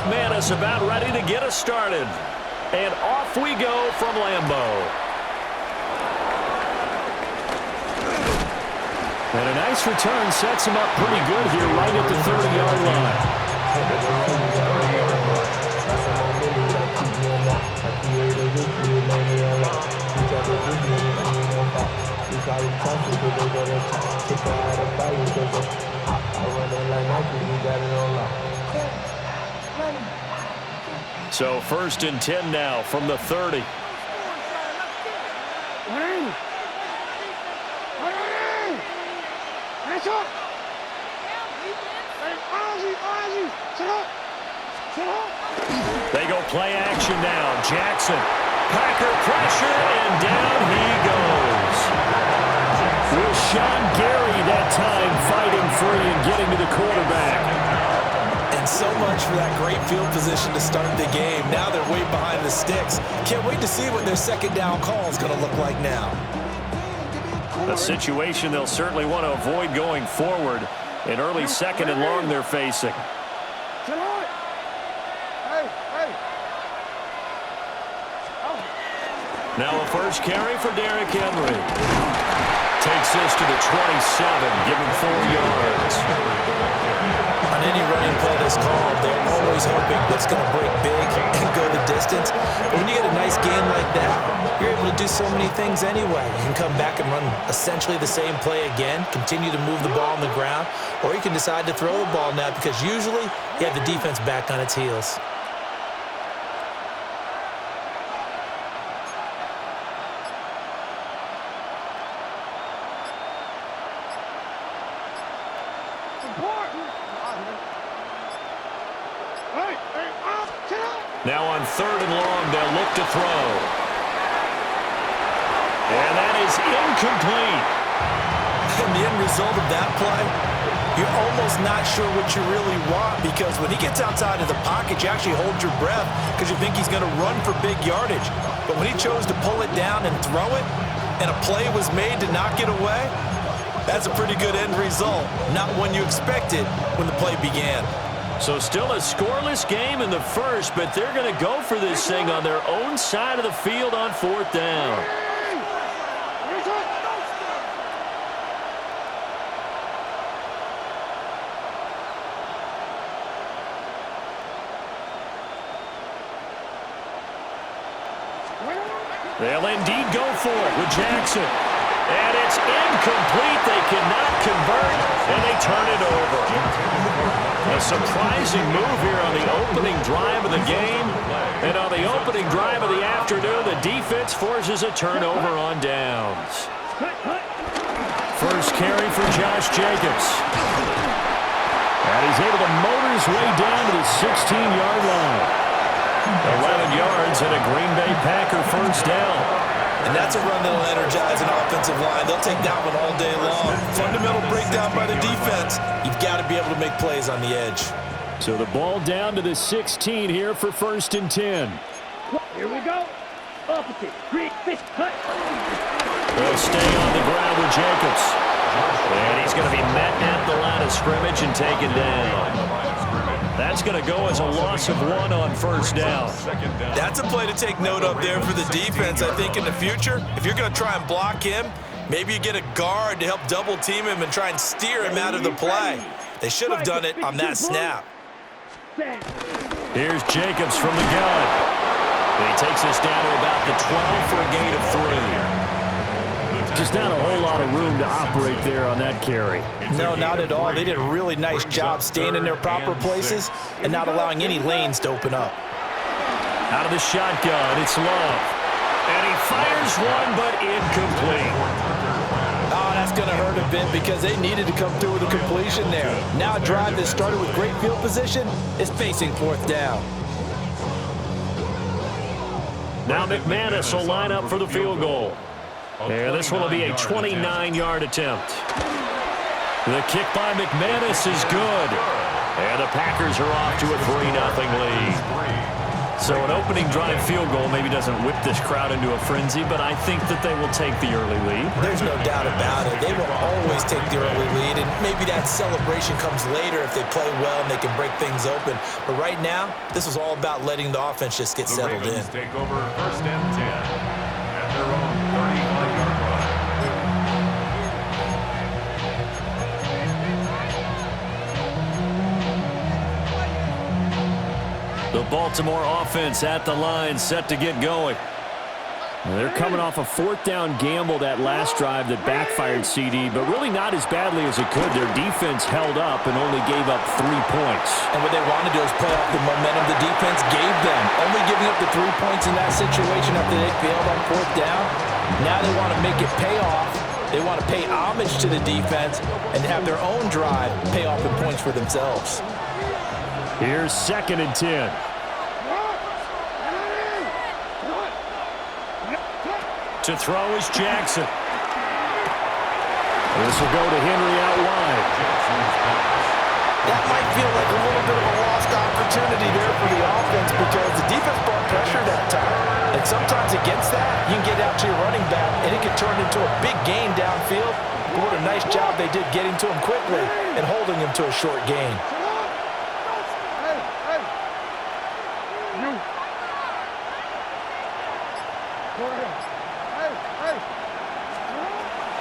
McManus about ready to get us started. And off we go from Lambeau. And a nice return sets him up pretty good here right at the 30-yard line. So 1st and 10 now from the 30. They go play action now. Jackson. Packer pressure, and down he goes. With Sean Gary that time fighting free and getting to the quarterback. And so much for that great field position to start the game. Now they're way behind the sticks. Can't wait to see what their second down call is going to look like now. A situation they'll certainly want to avoid going forward. An early 2nd and long they're facing. Now a first carry for Derrick Henry. Takes this to the 27, give him 4 yards. On any running play that's called, they're always hoping that's going to break big and go the distance. But when you get a nice game like that, you're able to do so many things anyway. You can come back and run essentially the same play again, continue to move the ball on the ground, or you can decide to throw the ball now because usually you have the defense back on its heels. Now on 3rd and long, they'll look to throw. And that is incomplete. And the end result of that play, you're almost not sure what you really want because when he gets outside of the pocket, you actually hold your breath because you think he's going to run for big yardage. But when he chose to pull it down and throw it, and a play was made to knock it away, that's a pretty good end result. Not one you expected when the play began. So still a scoreless game in the first, but they're going to go for this thing on their own side of the field on 4th down. They'll indeed go for it with Jackson. And it's incomplete. They cannot convert, and they turn it over. A surprising move here on the opening drive of the game. And on the opening drive of the afternoon, the defense forces a turnover on downs. First carry for Josh Jacobs. And he's able to motor his way down to the 16-yard line. 11 yards and a Green Bay Packer first down. And that's a run that'll energize an offensive line. They'll take that one all day long. Fundamental breakdown by the defense. You've got to be able to make plays on the edge. So the ball down to the 16 here for 1st and 10. Here we go. Opposite. Great fish cut. They'll stay on the ground with Jacobs. And he's going to be met at the line of scrimmage and taken down. That's going to go as a loss of 1 on 1st down. That's a play to take note of there for the defense. I think in the future, if you're going to try and block him, maybe you get a guard to help double team him and try and steer him out of the play. They should have done it on that snap. Here's Jacobs from the gun. And he takes us down to about the 12 for a gain of 3. Just not a whole lot of room to operate there on that carry. No, not at all. They did a really nice job staying in their proper places and not allowing any lanes to open up. Out of the shotgun, it's Love. And he fires one, but incomplete. Oh, that's going to hurt a bit because they needed to come through with a completion there. Now a drive that started with great field position is facing 4th down. Now McManus will line up for the field goal. And this one will be a 29-yard attempt. The kick by McManus is good. And the Packers are off to a 3-0 lead. So an opening drive field goal maybe doesn't whip this crowd into a frenzy, but I think that they will take the early lead. There's no doubt about it. They will always take the early lead, and maybe that celebration comes later if they play well and they can break things open. But right now, this is all about letting the offense just get settled in. Take over first and 10 at their own 35-yard line. The Baltimore offense at the line, set to get going. They're coming off a fourth down gamble that last drive that backfired, CD, but really not as badly as it could. Their defense held up and only gave up 3 points. And what they wanted to do is play off the momentum the defense gave them. Only giving up the 3 points in that situation after they failed on fourth down. Now they want to make it pay off. They want to pay homage to the defense and have their own drive pay off in points for themselves. Here's 2nd and 10. To throw is Jackson. This will go to Henry out wide. That might feel like a little bit of a lost opportunity there for the offense because the defense brought pressure that time. And sometimes against that, you can get out to your running back, and it can turn into a big gain downfield. But what a nice job they did getting to him quickly and holding him to a short gain.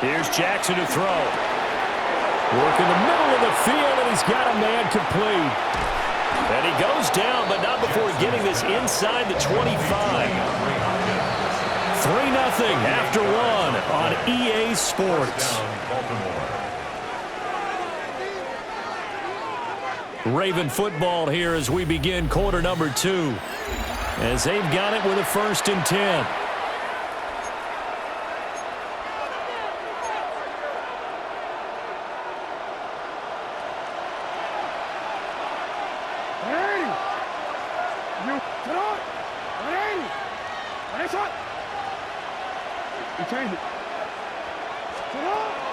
Here's Jackson to throw. Work in the middle of the field, and he's got a man complete. And he goes down, but not before getting this inside the 25. 3-0 after one on EA Sports. Raven football here as we begin quarter number 2. As they've got it with a 1st and 10.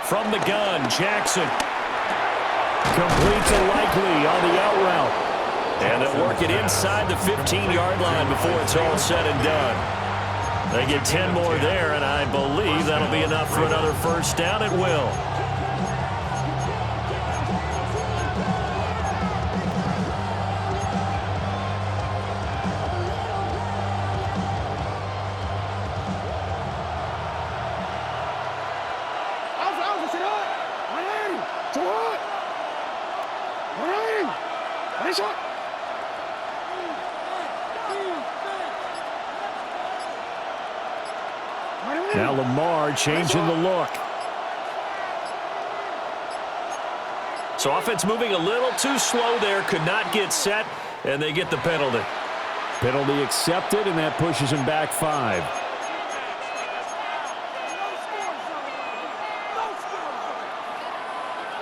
From the gun, Jackson completes a likely on the out route. And they'll work it inside the 15-yard line before it's all said and done. They get 10 more there, and I believe that'll be enough for another 1st down. It will. Now Lamar changing the look. So offense moving a little too slow there, could not get set, and they get the penalty. Penalty accepted, and that pushes him back 5.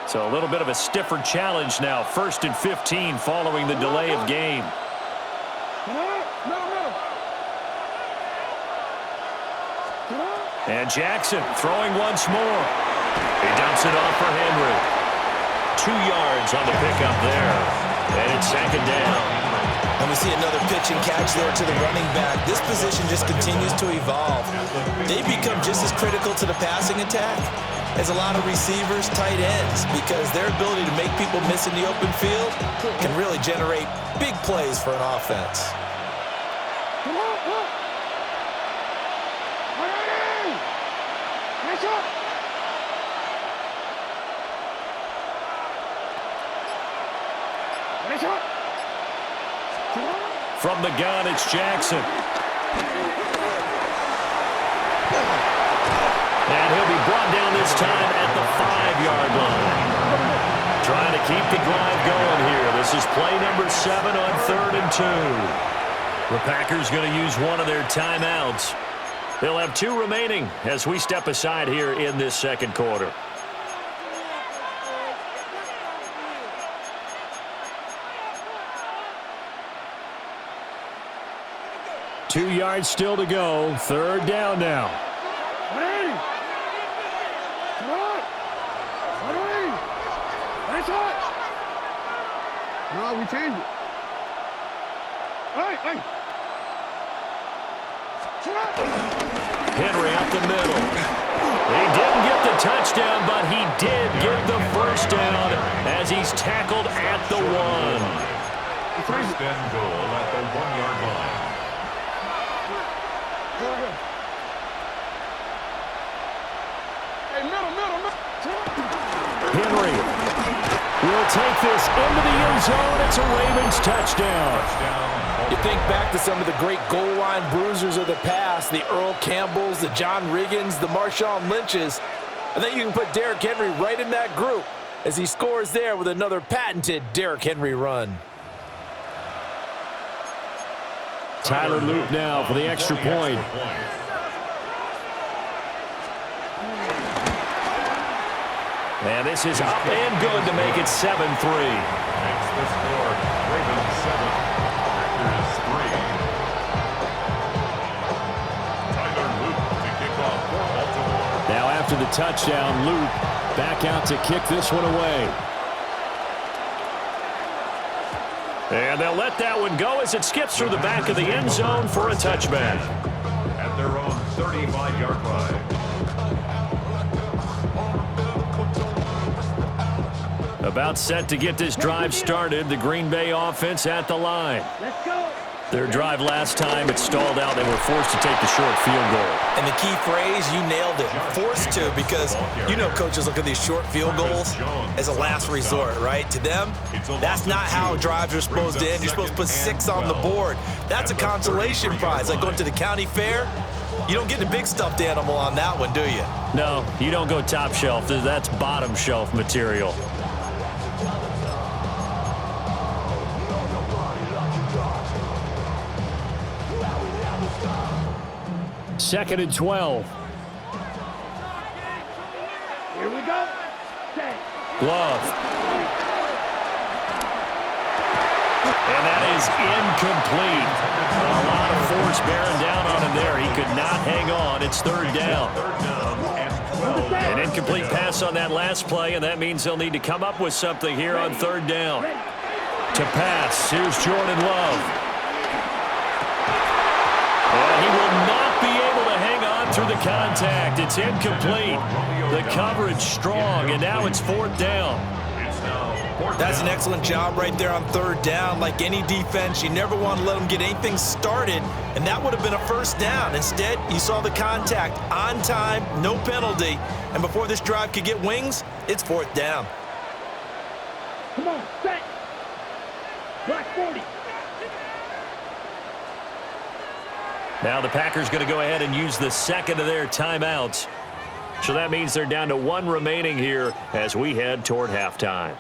So a little bit of a stiffer challenge now. 1st and 15 following the delay of game. And Jackson throwing once more. He dumps it off for Henry. 2 yards on the pickup there. And it's 2nd down. And we see another pitch and catch there to the running back. This position just continues to evolve. They become just as critical to the passing attack as a lot of receivers, tight ends, because their ability to make people miss in the open field can really generate big plays for an offense. From the gun, it's Jackson. And he'll be brought down this time at the 5-yard line. Trying to keep the drive going here. This is play number 7 on 3rd and 2. The Packers going to use one of their timeouts. They'll have 2 remaining as we step aside here in this 2nd quarter. Two yards still to go. 3rd down now. No, we changed it. Hey! Henry up the middle. He didn't get the touchdown, but he did get the first down as he's tackled at the 1. First and goal at the 1-yard line. Henry will take this into the end zone. It's a Ravens touchdown. You think back to some of the great goal line bruisers of the past, the Earl Campbells, the John Riggins, the Marshawn Lynches. I think you can put Derrick Henry right in that group as he scores there with another patented Derrick Henry run. Tyler Loop now for the extra point. And this is up and good to make it 7-3. Makes the score Ravens 7, Packers 3. Tyler Loop to kick off for Baltimore. Now after the touchdown, Loop back out to kick this one away. And they'll let that one go as it skips through the back of the end zone for a touchback. At their own 35-yard line. About set to get this drive started. The Green Bay offense at the line. Let's go. Their drive last time, it stalled out. They were forced to take the short field goal. And the key phrase, you nailed it, forced to, because you know coaches look at these short field goals as a last resort, right? To them, that's not how drives are supposed to end. You're supposed to put 6 on the board. That's a consolation prize, like going to the county fair. You don't get the big stuffed animal on that one, do you? No, you don't go top shelf. That's bottom shelf material. Second and 12. Here we go. Set. Glove. And that is incomplete. A lot of force bearing down on him there. He could not hang on. It's third down. An incomplete pass on that last play, and that means they'll need to come up with something here on third down. To pass, here's Jordan Love. And he will not be able to hang on through the contact. It's incomplete. The coverage strong, and now it's fourth down. That's an excellent job right there on third down. Like any defense, you never want to let them get anything started, and that would have been a first down. Instead, you saw the contact on time, no penalty, and before this drive could get wings, it's fourth down. Come on, set. Black 40. Now the Packers going to go ahead and use the second of their timeouts. So that means they're down to 1 remaining here as we head toward halftime.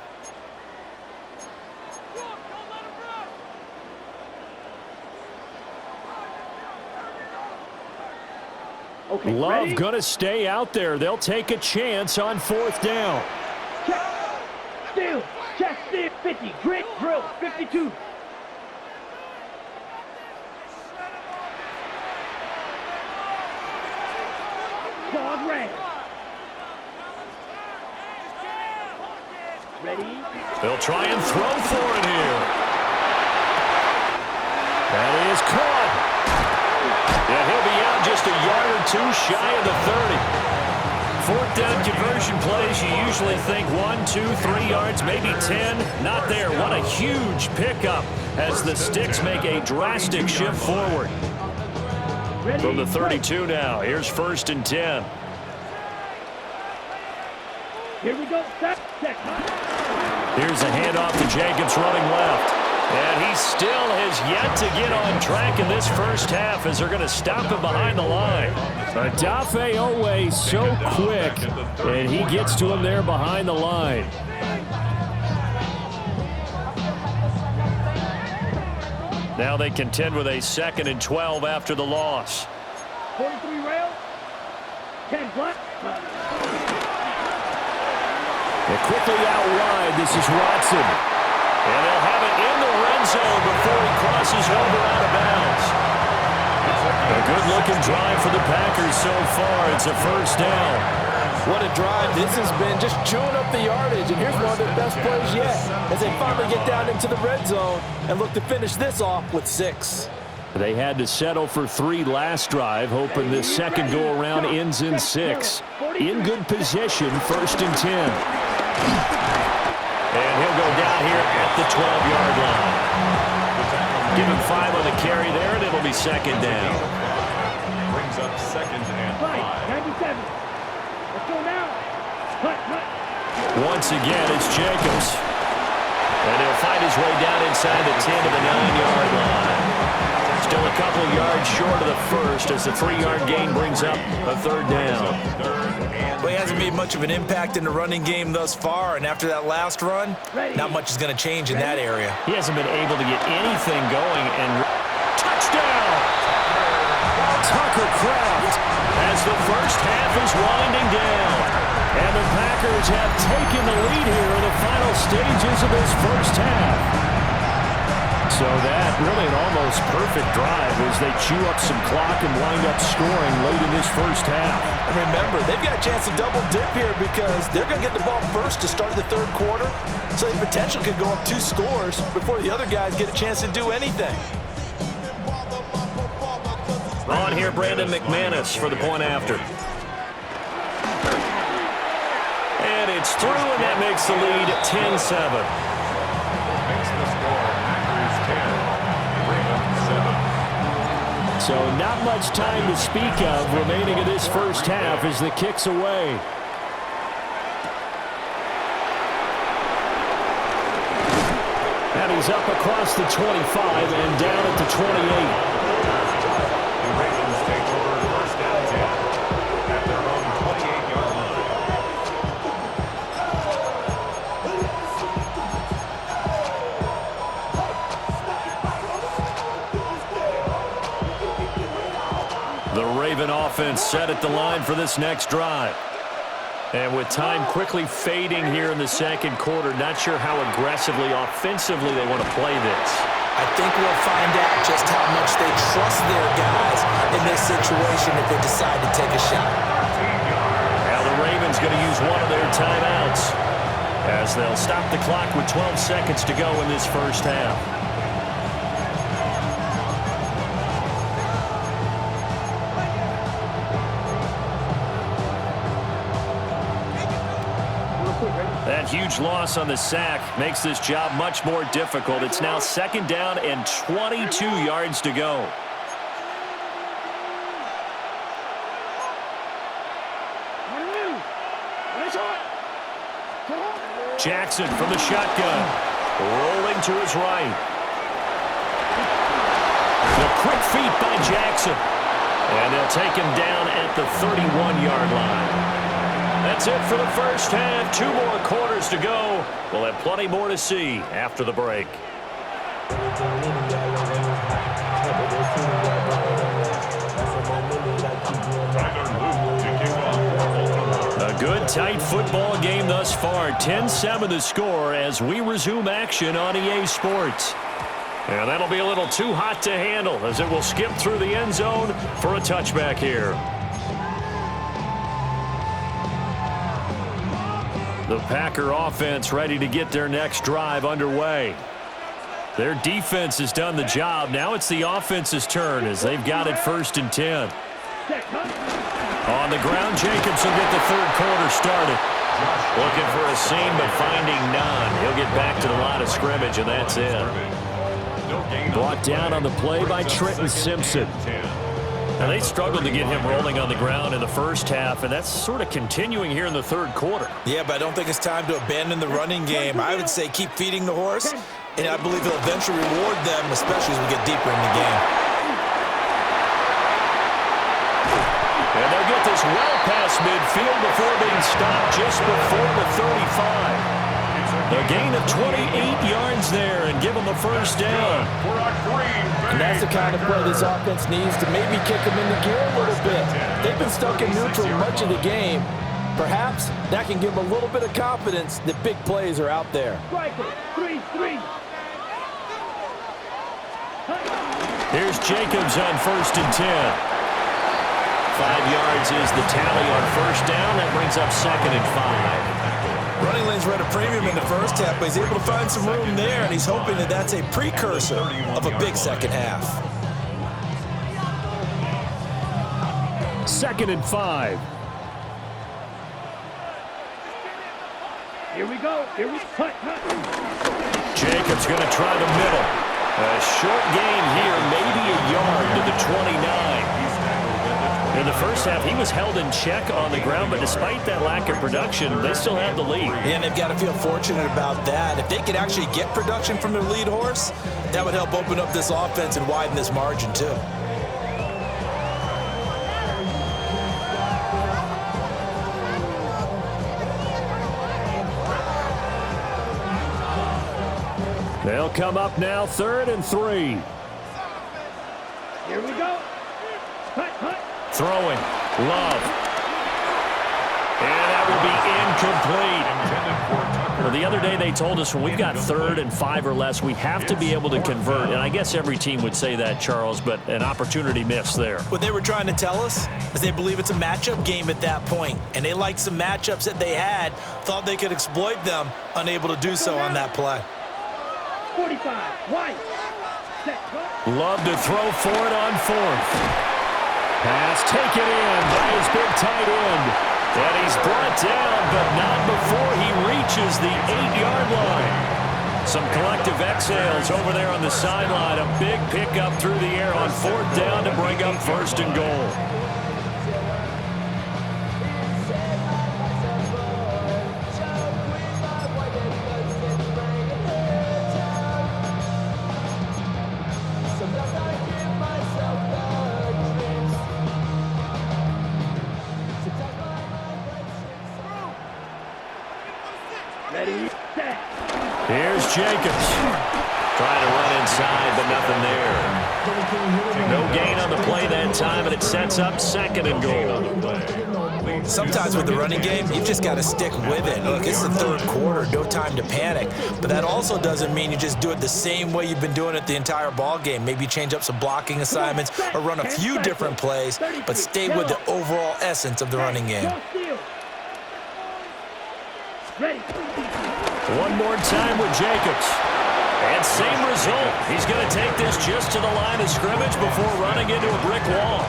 Okay, Love ready? gonna stay out there. They'll take a chance on fourth down. Check. Steal. Check. Steal. 50. Grit. Drill. 52. Pause red. Ready? They'll try and throw for it here. That is caught. Yeah, he'll be out just a yard or two shy of the 30. Fourth down conversion plays, you usually think 1, 2, 3 yards, maybe 10. Not there. What a huge pickup as the Sticks make a drastic shift forward. Ready? From the 32 now, here's first and 10. Here we go. Set. Check. Here's a handoff to Jacobs running left. And he still has yet to get on track in this first half as they're going to stop him behind the line. Adafe Owe so quick, and he gets to him there behind the line. Now they contend with a 2nd and 12 after the loss. 43 rail. 10 black. They're quickly out wide. This is Watson. And they'll have it in the red zone before he crosses over out of bounds. A good-looking drive for the Packers so far. It's a first down. What a drive this has been, just chewing up the yardage, and here's one of their best plays yet as they finally get down into the red zone and look to finish this off with 6. They had to settle for 3 last drive, hoping this second go-around ends in 6. In good position, 1st and 10. And he'll go down here at the 12-yard line. Give him 5 on the carry there, and it'll be 2nd down. Brings up 2nd and 5. 97. Let's go now. Once again, it's Jacobs. And he'll fight his way down inside the 10 to the 9-yard line. Still a couple of yards short of the first as the 3-yard gain brings up a 3rd down. Well, he hasn't made much of an impact in the running game thus far, and after that last run, not much is going to change in that area. He hasn't been able to get anything going, and touchdown! Tucker Kraft as the first half is winding down. And the Packers have taken the lead here in the final stages of this first half. So that really an almost perfect drive as they chew up some clock and wind up scoring late in this first half. And remember, they've got a chance to double dip here because they're going to get the ball first to start the 3rd quarter. So the potential could go up 2 scores before the other guys get a chance to do anything. On here, Brandon McManus for the point after. And it's through, and that makes the lead 10-7. Makes the score Packers 10, Ravens 7. So not much time to speak of remaining in this first half as the kick's away. That is up across the 25 and down at the 28. The Ravens take over 1st and 10 at their own 28-yard line. The Raven offense set at the line for this next drive. And with time quickly fading here in the 2nd quarter, not sure how aggressively, offensively they want to play this. I think we'll find out just how much they trust their guys in this situation if they decide to take a shot. Now the Ravens going to use one of their timeouts as they'll stop the clock with 12 seconds to go in this first half. That huge loss on the sack makes this job much more difficult. It's now 2nd down and 22 yards to go. Jackson from the shotgun, rolling to his right. The quick feet by Jackson, and they'll take him down at the 31-yard line. That's it for the first half. 2 more quarters to go. We'll have plenty more to see after the break. A good, tight football game thus far. 10-7 the score as we resume action on EA Sports. And that'll be a little too hot to handle as it will skip through the end zone for a touchback here. The Packer offense ready to get their next drive underway. Their defense has done the job. Now it's the offense's turn as they've got it 1st and 10. On the ground, Jacobs will get the 3rd quarter started. Looking for a seam, but finding none. He'll get back to the line of scrimmage, and that's it. Brought down on the play by Trenton Simpson. And they struggled to get him rolling on the ground in the first half, and that's sort of continuing here in the 3rd quarter. Yeah, but I don't think it's time to abandon the running game. I would say keep feeding the horse, and I believe he'll eventually reward them, especially as we get deeper in the game. And they'll get this well past midfield before being stopped just before the 35. A gain of 28 yards there and give them a 1st down. And that's the kind of play this offense needs to maybe kick them into gear a little bit. They've been stuck in neutral much of the game. Perhaps that can give them a little bit of confidence that big plays are out there. Here's Jacobs on 1st and 10. 5 yards is the tally on 1st down. That brings up 2nd and 5. Running lanes were at a premium in the first half, but he's able to find some room there, and he's hoping that that's a precursor of a big second half. 2nd and 5. Here we go. Here we cut. Jacobs going to try the middle. A short gain here, maybe a yard to the 29. In the first half, he was held in check on the ground, but despite that lack of production, they still have the lead. And they've got to feel fortunate about that. If they could actually get production from their lead horse, that would help open up this offense and widen this margin too. They'll come up now, 3rd and 3. Here we go. Cut. Throwing. Love. And that will be incomplete. Well, the other day they told us when we've got 3rd and 5 or less, we have to be able to convert. And I guess every team would say that, Charles, but an opportunity missed there. What they were trying to tell us is they believe it's a matchup game at that point, and they liked some matchups that they had, thought they could exploit them, unable to do so on that play. 45. White. Set. Love to throw for it on 4th. Pass taken in by his big tight end. And he's brought down, but not before he reaches the 8-yard line. Some collective exhales over there on the sideline. A big pickup through the air on 4th down to bring up 1st and goal. Ready, set. Here's Jacobs. Trying to run inside, but nothing there. No gain on the play that time, and it sets up 2nd and goal. Sometimes with the running game, you've just got to stick with it. Look, it's the 3rd quarter, no time to panic. But that also doesn't mean you just do it the same way you've been doing it the entire ball game. Maybe change up some blocking assignments or run a few different plays, but stay with the overall essence of the running game. Ready. One more time with Jacobs. And same result. He's going to take this just to the line of scrimmage before running into a brick wall.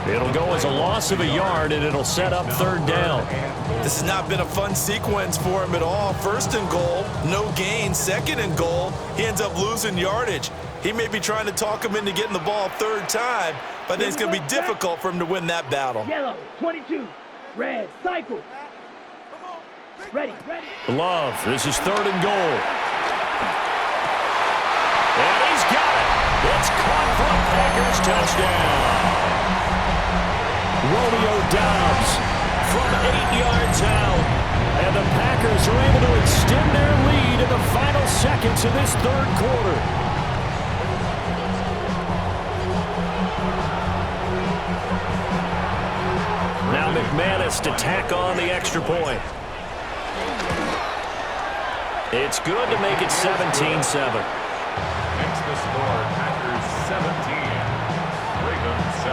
It'll go as a loss of a yard, and it'll set up 3rd down. This has not been a fun sequence for him at all. 1st and goal, no gain. 2nd and goal, he ends up losing yardage. He may be trying to talk him into getting the ball 3rd time, but I think it's going to be difficult for him to win that battle. Yellow, 22. Red, cycle. Ready. Love, this is 3rd and goal. And he's got it. It's caught for a Packers touchdown. Romeo Doubs from 8 yards out. And the Packers are able to extend their lead in the final seconds of this 3rd quarter. Now McManus to tack on the extra point. It's good to make it 17-7. Makes the score Packers 17, Ravens 7.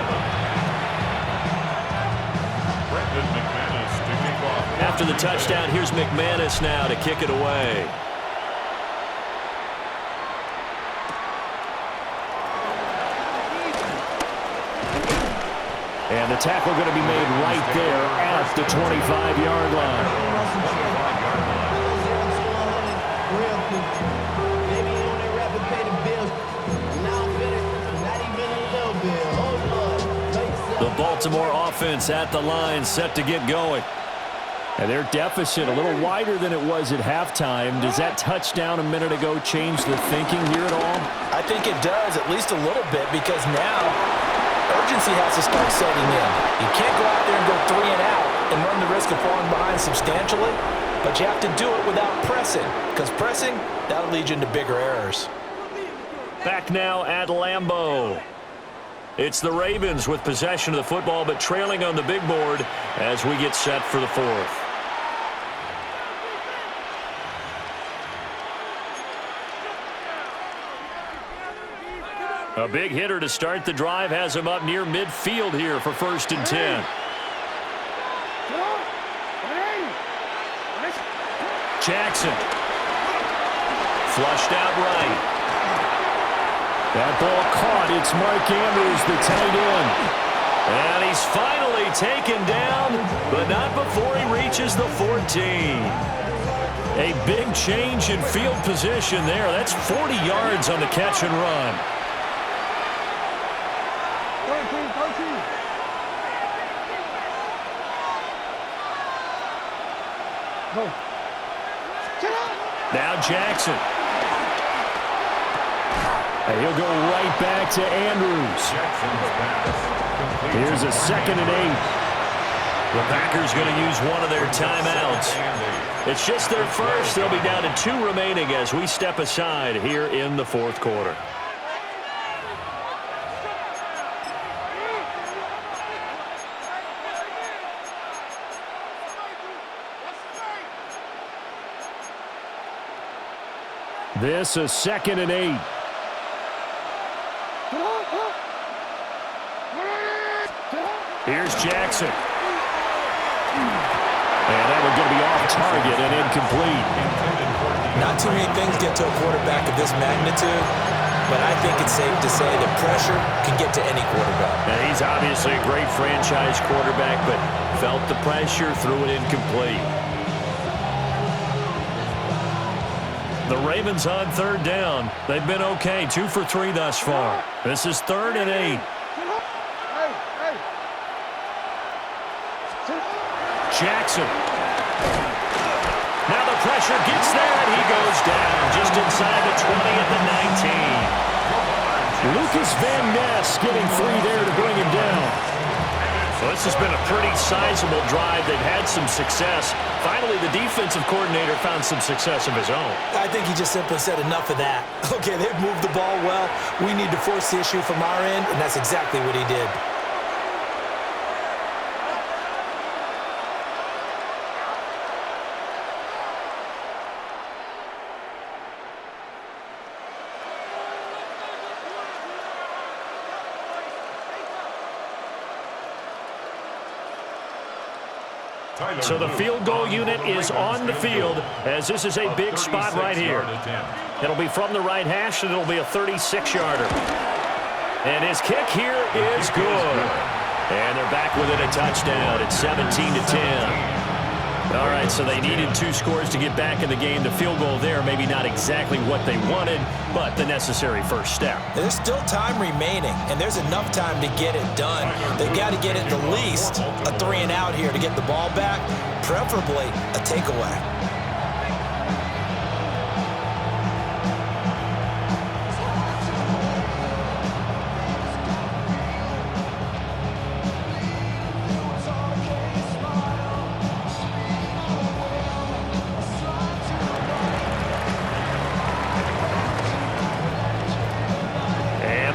Brendan McManus to kick off. After the touchdown, here's McManus now to kick it away. And the tackle going to be made right there at the 25-yard line. The Baltimore offense at the line, set to get going. And their deficit a little wider than it was at halftime. Does that touchdown a minute ago change the thinking here at all? I think it does, at least a little bit, because now urgency has to start setting in. You can't go out there and go 3 and out and run the risk of falling behind substantially, but you have to do it without pressing, because pressing, that'll lead you into bigger errors. Back now at Lambeau. It's the Ravens with possession of the football, but trailing on the big board as we get set for the 4th. A big hitter to start the drive has him up near midfield here for 1st and 10. Jackson. Flushed out right. That ball caught. It's Mark Andrews, the tight end. And he He's finally taken down, but not before he reaches the 14. A big change in field position there. That's 40 yards on the catch and run. 13. Go. Now Jackson. And he'll go right back to Andrews. Here's a 2nd and 8. The Packers going to use one of their timeouts. It's just their first. They'll be down to 2 remaining as we step aside here in the 4th quarter. This is 2nd and 8. Here's Jackson. And that one's going to be off target and incomplete. Not too many things get to a quarterback of this magnitude, but I think it's safe to say that pressure can get to any quarterback. And he's obviously a great franchise quarterback, but felt the pressure, threw it incomplete. The Ravens on 3rd down. They've been okay, 2 for 3 thus far. This is 3rd and 8. Jackson. Now the pressure gets there, and he goes down just inside the 20 at the 19. Lucas Van Ness getting 3 there to bring him down. So this has been a pretty sizable drive. They've had some success. Finally, the defensive coordinator found some success of his own. I think he just simply said enough of that. Okay, they've moved the ball well. We need to force the issue from our end, and that's exactly what he did. So the field goal unit is on the field as this is a big spot right here. It'll be from the right hash, and it'll be a 36-yarder. And his kick here is good. And they're back within a touchdown. It's 17-10. All right, so they needed 2 scores to get back in the game. The field goal there, maybe not exactly what they wanted, but the necessary first step. There's still time remaining, and there's enough time to get it done. They've got to get at the least a 3 and out here to get the ball back, preferably a takeaway.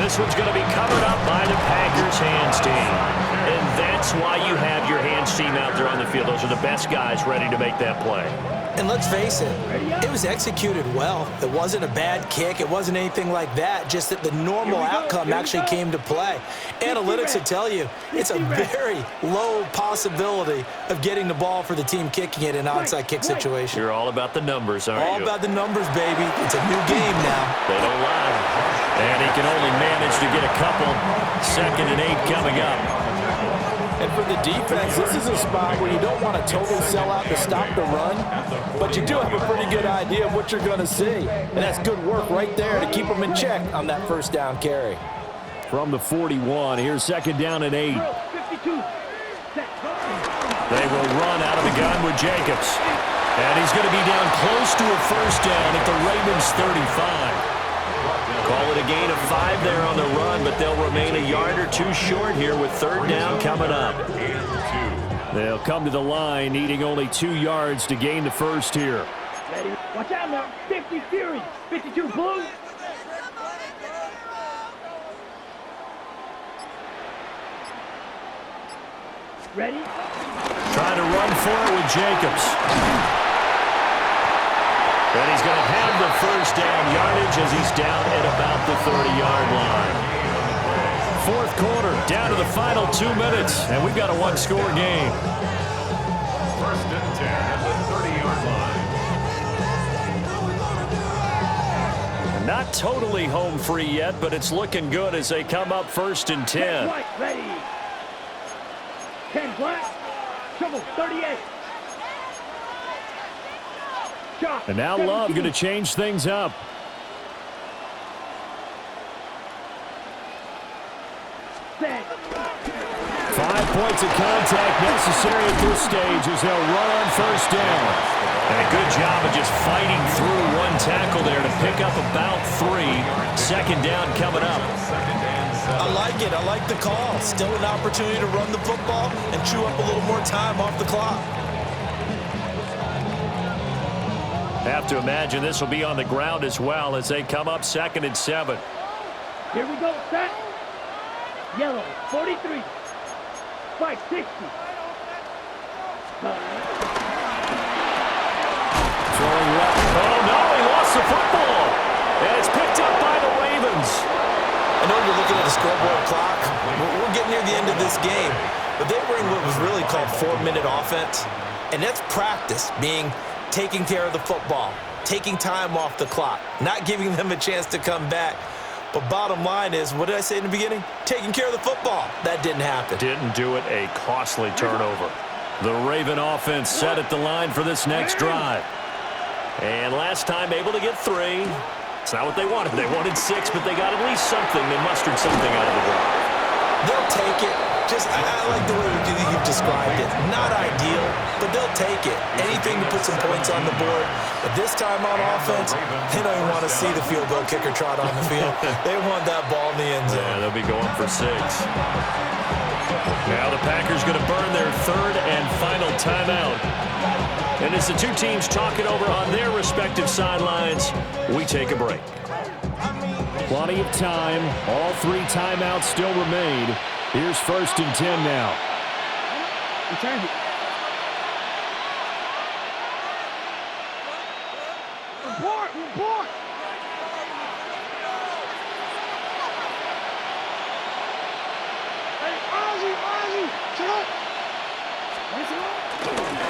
This one's going to be covered up by the Packers hands team. And that's why you have your hands team out there on the field. Those are the best guys ready to make that play. And let's face it, it was executed well. It wasn't a bad kick. It wasn't anything like that, just that the normal outcome actually came to play. Analytics will tell you it's a very low possibility of getting the ball for the team kicking it in an onside kick situation. You're all about the numbers, aren't you? All about the numbers, baby. It's a new game now. They don't lie. And he can only manage to get a couple. 2nd and 8 coming up. And for the defense, this is a spot where you don't want to totally sell out to stop the run, but you do have a pretty good idea of what you're going to see. And that's good work right there to keep them in check on that 1st down carry. From the 41, here's 2nd down and 8. 52. They will run out of the gun with Jacobs. And he's going to be down close to a 1st down at the Ravens 35. Call it a gain of 5 there on the run, but they'll remain a yard or 2 short here with 3rd down coming up. They'll come to the line, needing only 2 yards to gain the first here. Ready? Watch out now. 50 Fury. 52 Blue. Ready? Trying to run for it with Jacobs. And he's going to have the 1st down yardage as he's down at about the 30-yard line. 4th quarter, down to the final 2 minutes, and we've got a 1-score game. 1st and 10 at the 30-yard line. Not totally home free yet, but it's looking good as they come up 1st and 10. Ready? 10 black. Trouble 38. Shot. And now 17. Love going to change things up. Set. 5 points of contact necessary at this stage as they'll run on first down. And a good job of just fighting through one tackle there to pick up about 3. Second down coming up. I like it. I like the call. Still an opportunity to run the football and chew up a little more time off the clock. Have to imagine this will be on the ground as well as they come up 2nd and 7. Here we go, set. Yellow, 43. 560. Throwing left. Oh, no, he lost the football. And it's picked up by the Ravens. I know you're looking at the scoreboard clock. We're getting near the end of this game. But they were in what was really called 4-minute offense. And that's practice, being taking care of the football, taking time off the clock, not giving them a chance to come back. But bottom line is, what did I say in the beginning? Taking care of the football. That didn't happen. Didn't do it, a costly turnover. The Raven offense set at the line for this next drive. And last time able to get 3. It's not what they wanted. They wanted 6, but they got at least something. They mustered something out of the drive. They'll take it. I like the way you've described it. Not ideal, but they'll take it. Anything to put some points on the board. But this time on offense, they don't even want to see the field goal kicker trot on the field. They want that ball in the end zone. Yeah, they'll be going for 6. Now the Packers going to burn their 3rd and final timeout. And as the two teams talk it over on their respective sidelines, we take a break. Plenty of time. All 3 timeouts still remain. Here's 1st and 10 now. Return it. Report. Hey, Ozzy, chill up.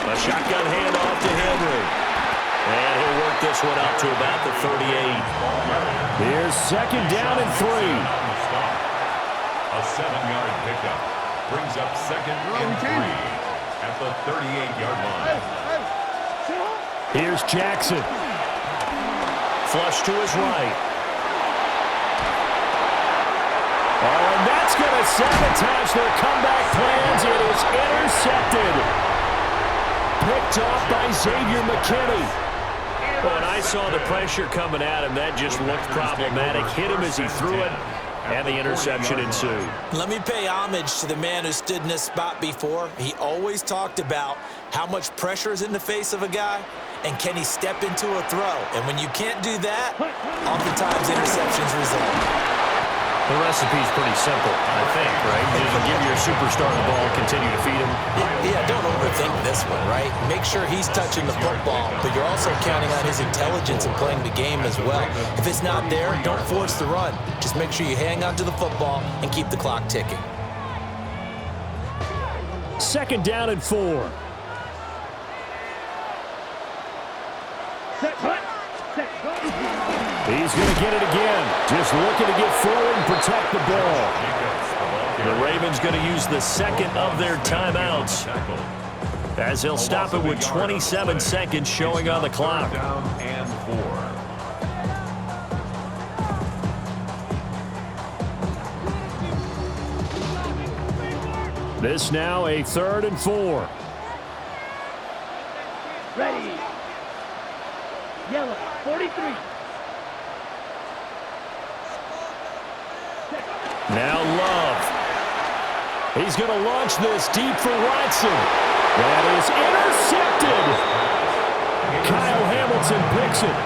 A shotgun handoff to Henry. And he'll work this one out to about the 38. Here's 2nd down and 3. A 7-yard pickup brings up 2nd and 3 at the 38-yard line. Here's Jackson. Flush to his right. Oh, and that's going to sabotage their comeback plans. It is intercepted. Picked off by Xavier McKinney. Well, and I saw the pressure coming at him. That just looked problematic. Hit him as he threw it, and the interception ensued. Let me pay homage to the man who stood in this spot before. He always talked about how much pressure is in the face of a guy, and can he step into a throw. And when you can't do that, oftentimes interceptions result. The recipe's pretty simple, I think, right? Just give your superstar the ball, continue to feed him. Yeah, don't overthink this one, right? Make sure he's touching the football, but you're also counting on his intelligence in playing the game as well. If it's not there, don't force the run. Just make sure you hang on to the football and keep the clock ticking. 2nd down and 4. He's going to get it again. Just looking to get forward and protect the ball. The Ravens going to use the 2nd of their timeouts as they'll stop it with 27 seconds showing on the clock. Down and 4. This now a 3rd and 4. Ready. Yellow, 43. Now Love. He's going to launch this deep for Watson. That is intercepted. Kyle Hamilton picks it.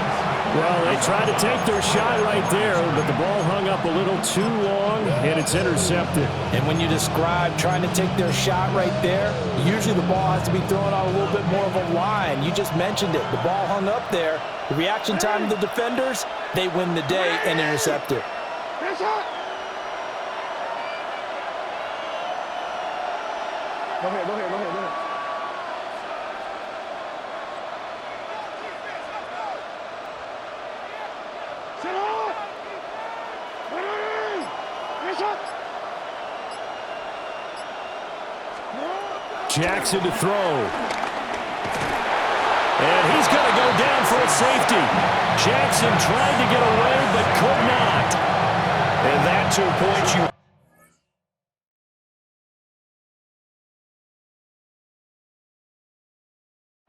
Well, they tried to take their shot right there, but the ball hung up a little too long, and it's intercepted. And when you describe trying to take their shot right there, usually the ball has to be thrown on a little bit more of a line. You just mentioned it. The ball hung up there. The reaction time of the defenders, they win the day and intercept it. That's hot. Go ahead. Sit up. Ready. Hands up. Jackson to throw. And he's going to go down for a safety. Jackson tried to get away but could not. And that 2 points you